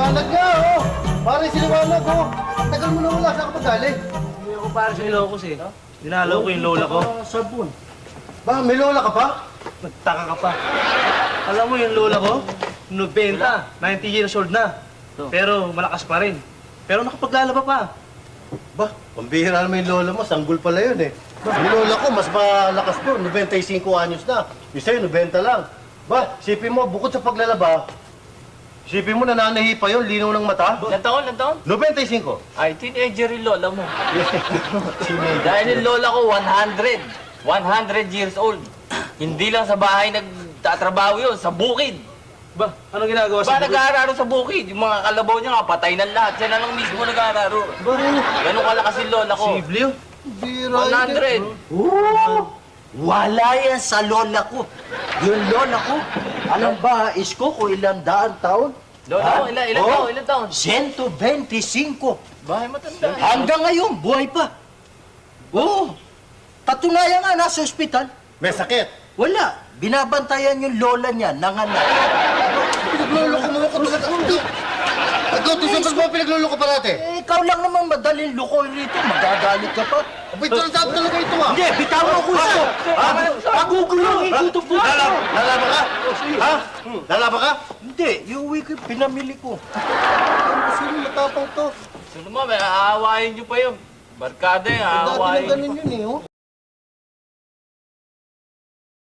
Liwanag nga, oh! Pare, si Liwanag, oh! Tagal mo na wala, saan ka pa galing? Hindi ako para sa Ilocos eh. Dinalaw ko yung lola ko. Sabon. Ba, may lola ka pa? Nagtaka ka pa. Alam mo yung lola ko, 90, 90 years old na. Pero malakas pa rin. Pero nakapaglalaba pa. Ba, pambihira naman yung lola mo, sanggol pala yun eh. Yung lola ko, mas malakas doon, 95 anyos na. Yung sa'yo, 90 lang. Ba, sipin mo, bukod sa paglalaba, sipin mo, nananahi pa yun, linaw ng mata. Ilan taon? Ilan taon? 95. Ay, teenager yung lola mo. Dahil yung lola ko, 100. 100 years old. Hindi lang sa bahay nagtatrabaho yun, sa bukid. Ba, ano ginagawa Ba, sa bukid? nag-aararo sa bukid. Yung mga kalabaw niya nga, patay na lahat. Siya na lang mismo nag-aararo. Ba, Ganun kalakas yung lola ko. Siblyo? bira 100. Oo! Wala yan sa lola ko. Yung lola ko, alam ba, isko ko ilang daan taon? Lola ko, ilan Oh, taon? Ilan taon? 125. Bahay matanda. Hanggang ngayon, buhay pa. Oo. Patunayan nga, nasa ospital. May sakit. Wala. Binabantayan yung lola niya, nanganak. Pinagluloko mo ako talaga. Ikaw, tusok mo, pinagluloko pa natin. Eh, ikaw lang naman madaling lukoy rito. Magagalit ka pa. Abay, talaga talaga ito ah. Hindi, bitawan ko ito. Pagugulungin ko ito po. Lalaba ka? Ha? Lalaba ka? Hindi, yung wiki pinamili ko. Sino matapang to? Sino mo, may aawayin niyo pa yun. Barkada yung Dati na aawayin niyo ganun yun eh, oh.